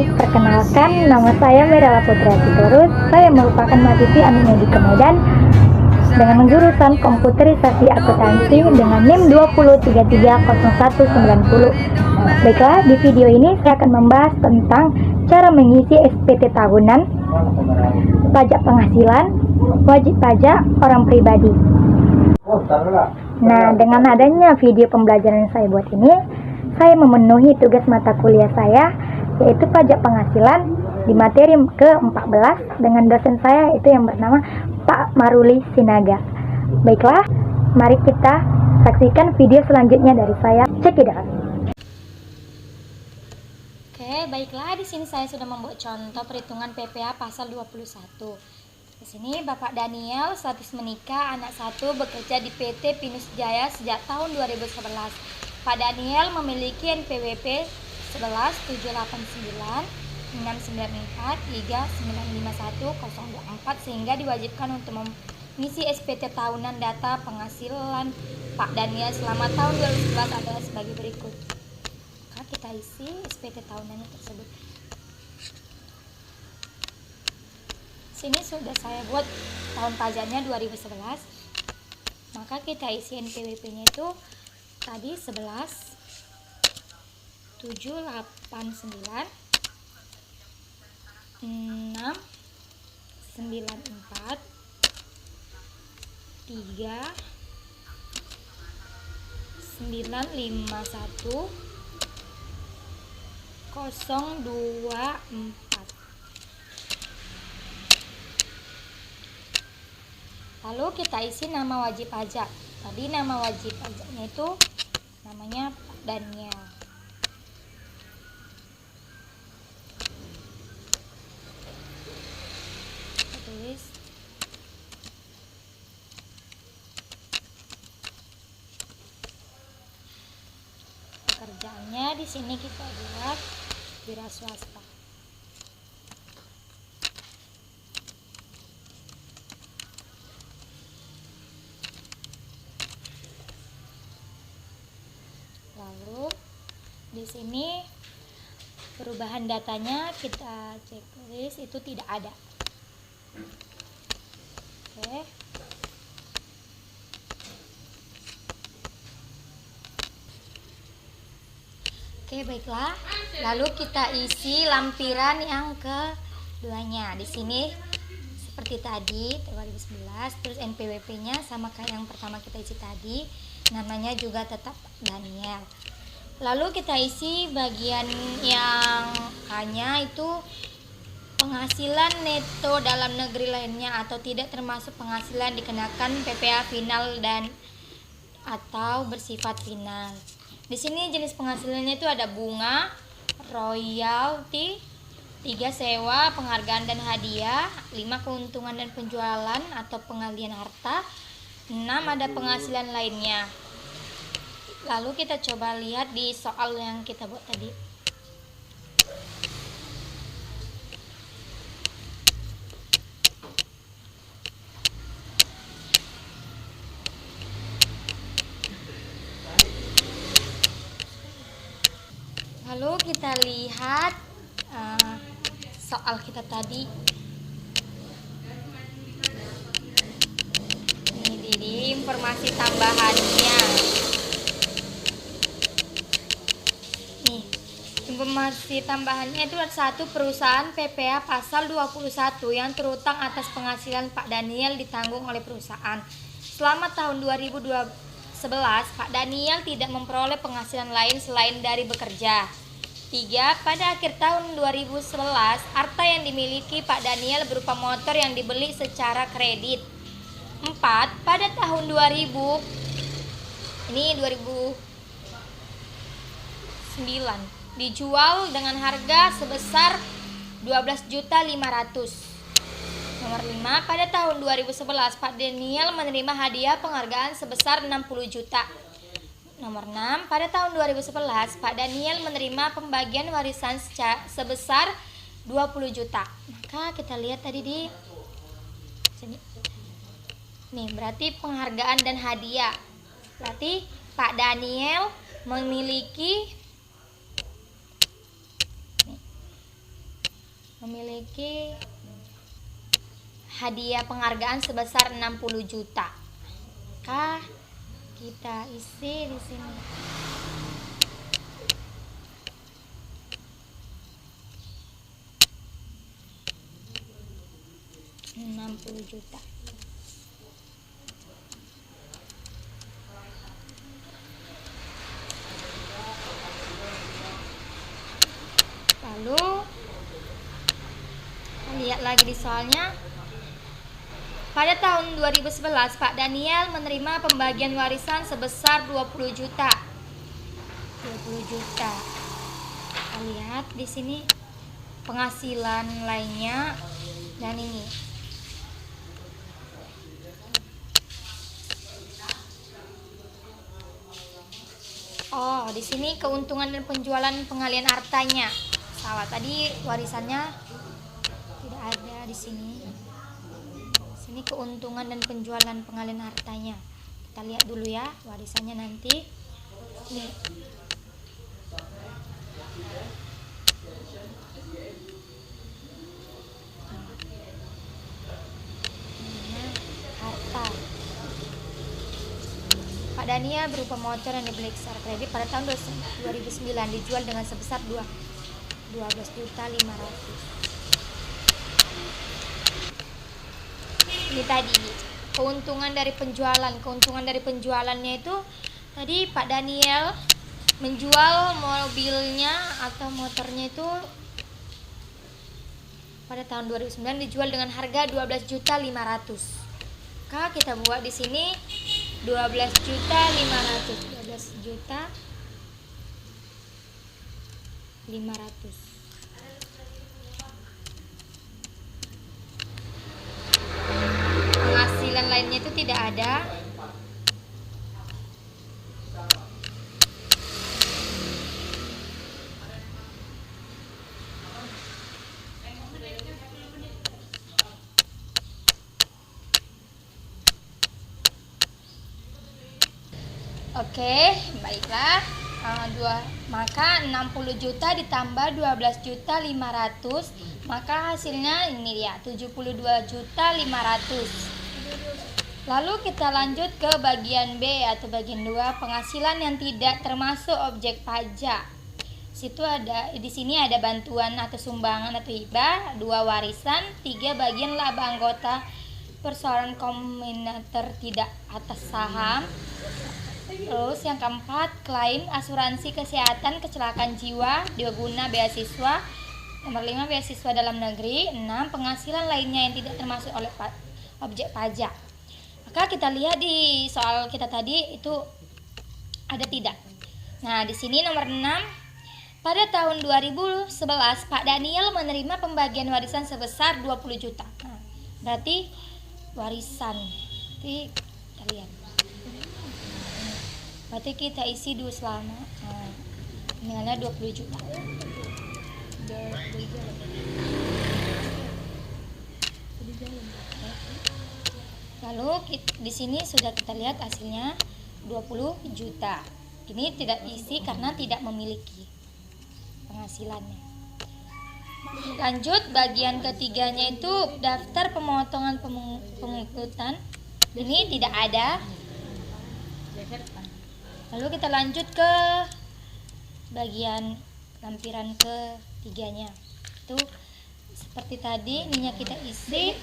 Perkenalkan, nama saya Merala Putra Sitorus. Saya merupakan mahasiswi Anumerta di Medan dengan jurusan komputerisasi akuntansi dengan NIM 203309190. Baiklah, di video ini saya akan membahas tentang cara mengisi SPT tahunan, pajak penghasilan, wajib pajak orang pribadi. Nah, dengan adanya video pembelajaran yang saya buat ini, saya memenuhi tugas mata kuliah saya, yaitu pajak penghasilan di materi ke-14 dengan dosen saya itu yang bernama Pak Maruli Sinaga. Baiklah, mari kita saksikan video selanjutnya dari saya. Check it out. Oke, baiklah, di sini saya sudah membuat contoh perhitungan PPh pasal 21. Di sini Bapak Daniel status menikah, anak 1, bekerja di PT Pinus Jaya sejak tahun 2011. Pak Daniel memiliki NPWP 11.789.694.3.951.024 sehingga diwajibkan untuk mengisi SPT tahunan. Data penghasilan Pak Daniel selama tahun 2011 adalah sebagai berikut. Maka kita isi SPT tahunannya tersebut. Sini sudah saya buat tahun pajaknya 2011. Maka kita isi NPWP-nya itu tadi 11.789.694 3.951.024. Lalu kita isi nama wajib pajak. Tadi nama wajib pajaknya itu namanya Pak Daniel. Tulis. Pekerjaannya di sini kita buat wira swasta. Lalu di sini perubahan datanya kita checklist itu tidak ada. Oke. Oke, baiklah. Lalu kita isi lampiran yang keduanya. Di sini seperti tadi 2011, terus NPWP-nya sama kayak yang pertama kita isi tadi. Namanya juga tetap Daniel. Lalu kita isi bagian yang K-nya itu penghasilan neto dalam negeri lainnya atau tidak termasuk penghasilan dikenakan PPh final dan atau bersifat final. Di sini jenis penghasilannya itu ada bunga, royalti, 3 sewa, penghargaan dan hadiah, 5 keuntungan dan penjualan atau pengalian harta, 6 ada penghasilan lainnya. Lalu kita coba lihat di soal yang kita buat tadi. Lalu kita lihat soal kita tadi. Ini di informasi tambahannya. Nih, informasi tambahannya itu ada 1, perusahaan PPh pasal 21 yang terutang atas penghasilan Pak Daniel ditanggung oleh perusahaan. Selama tahun 2011, Pak Daniel tidak memperoleh penghasilan lain selain dari bekerja. 3. Pada akhir tahun 2011, harta yang dimiliki Pak Daniel berupa motor yang dibeli secara kredit. 4. Pada tahun 2009 dijual dengan harga sebesar 12.500.000. Nomor 5. Pada tahun 2011, Pak Daniel menerima hadiah penghargaan sebesar 60 juta. Nomor 6. Pada tahun 2011, Pak Daniel menerima pembagian warisan sebesar 20 juta. Maka kita lihat tadi di sini. Nih, berarti penghargaan dan hadiah. Berarti Pak Daniel memiliki memiliki hadiah penghargaan sebesar 60 juta. Maka kita isi di sini. Rp60 juta. Lalu kita lihat lagi di soalnya. Pada tahun 2011, Pak Daniel menerima pembagian warisan sebesar 20 juta. 20 juta. Kita lihat di sini penghasilan lainnya dan ini. Oh, di sini keuntungan dan penjualan pengalian hartanya. Salah, tadi warisannya tidak ada di sini. Ini keuntungan dan penjualan pengalian hartanya. Kita lihat dulu ya warisannya nanti. Nih. Harta. Pak Dania berupa motor yang dibeli secara kredit pada tahun 2009 dijual dengan sebesar 12.500.000. Ini tadi keuntungan dari penjualannya itu tadi Pak Daniel menjual mobilnya atau motornya itu pada tahun 2009 dijual dengan harga 12.500.000. Maka kita buat di sini 12.500.000. Penghasilan lainnya itu tidak ada. Oke, baiklah. Maka 60 juta ditambah 12.500.000, maka hasilnya ini dia 72.500.000. Lalu kita lanjut ke bagian B atau bagian 2, penghasilan yang tidak termasuk objek pajak. Di sini ada bantuan atau sumbangan atau hibah, 2 warisan, 3 bagian laba anggota perseorangan kombinator tidak atas saham. Terus yang keempat, klaim asuransi kesehatan kecelakaan jiwa, 2 guna beasiswa. Nomor 5, beasiswa dalam negeri. 6, penghasilan lainnya yang tidak termasuk oleh objek pajak. Maka kita lihat di soal kita tadi itu ada tidak. Nah, di sini nomor 6, pada tahun 2011 Pak Daniel menerima pembagian warisan sebesar 20 juta. Nah, berarti warisan. Nanti kita lihat. Berarti kita isi dulu selama nilainya 20 juta. Lalu di sini sudah kita lihat hasilnya 20 juta. Ini tidak isi karena tidak memiliki penghasilannya. Lanjut bagian ketiganya itu daftar pemotongan pengikutan. Ini tidak ada. Lalu kita lanjut ke bagian lampiran ketiganya. Itu seperti tadi, ininya kita isi,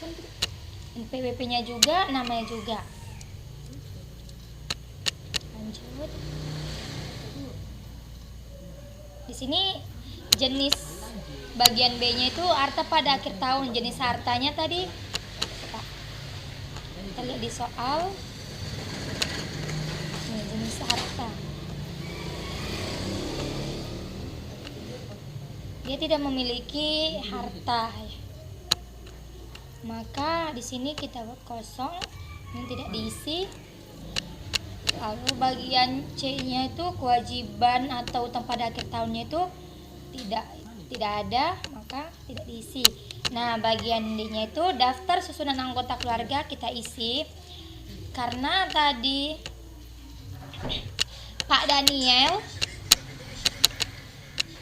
NPWP-nya juga, namanya juga. Lanjut. Di sini jenis bagian B-nya itu harta pada akhir tahun. Jenis hartanya tadi kita lihat di soal. Jenis harta. Dia tidak memiliki harta. Maka di sini kita buat kosong, ini tidak diisi. Lalu bagian C-nya itu kewajiban atau utang pada akhir tahunnya itu tidak ada, maka tidak diisi. Nah, bagian D-nya itu daftar susunan anggota keluarga kita isi. Karena tadi Pak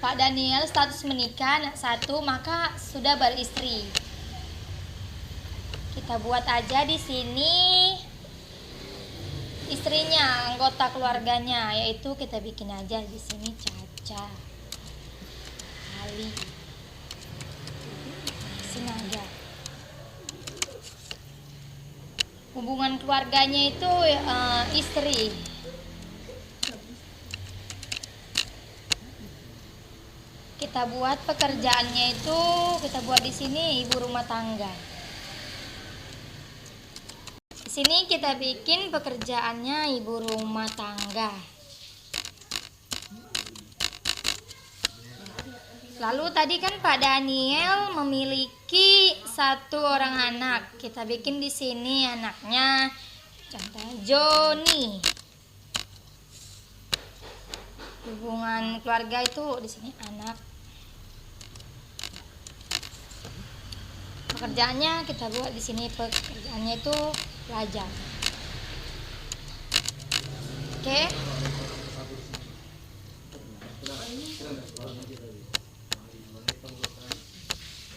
Pak Daniel status menikah, anak 1, maka sudah beristri. Kita buat aja di sini istrinya, anggota keluarganya, yaitu kita bikin aja di sini Caca, Ali, Sinaga. Hubungan keluarganya itu istri. Kita buat pekerjaannya itu, kita buat di sini ibu rumah tangga. Di sini kita bikin pekerjaannya ibu rumah tangga. Lalu tadi kan Pak Daniel memiliki 1 orang anak. Kita bikin di sini anaknya, contohnya Joni. Hubungan keluarga itu di sini anak. Pekerjaannya kita buat di sini, pekerjaannya itu pelajar. Oke.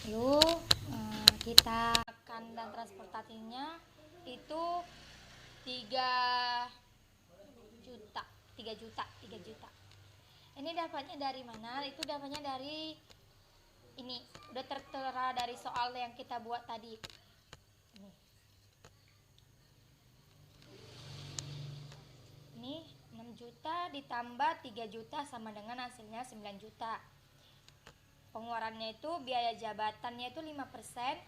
Lalu kita makan dan transportasinya itu 3 juta. Ini dapatnya dari mana? Itu dapatnya dari ini, udah tertera dari soal yang kita buat tadi. Ini 6 juta ditambah 3 juta sama dengan hasilnya 9 juta. Pengeluarannya itu biaya jabatannya itu 5%,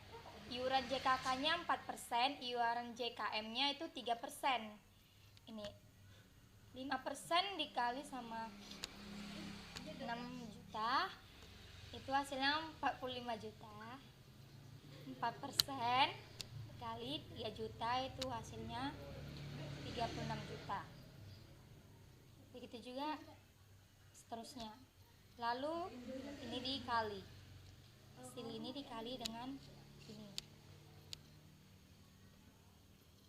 iuran JKK-nya 4%, iuran JKM-nya itu 3%. Ini 5% dikali sama 6 juta, itu hasilnya 45 juta. 4% dikali 3 juta itu hasilnya 36 juta. Begitu juga seterusnya. Lalu ini dikali, hasil ini dikali dengan ini,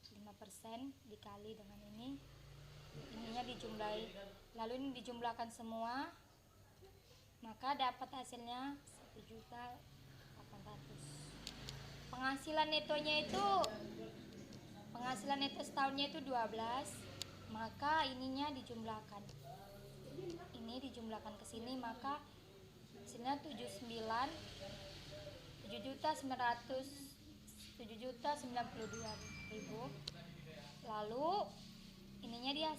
5% dikali dengan ini, ininya dijumlahi, lalu ini dijumlahkan semua, maka dapat hasilnya 1.800.000. Penghasilan neto setahunnya itu 12, maka ininya dijumlahkan, ini dijumlahkan ke sini, maka hasilnya 7.992.000. Lalu ininya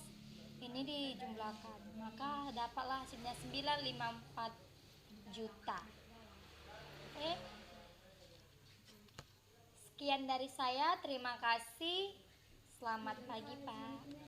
ini dijumlahkan, maka dapatlah hasilnya 954 juta. Oke. Sekian dari saya, terima kasih. Selamat pagi, Pak.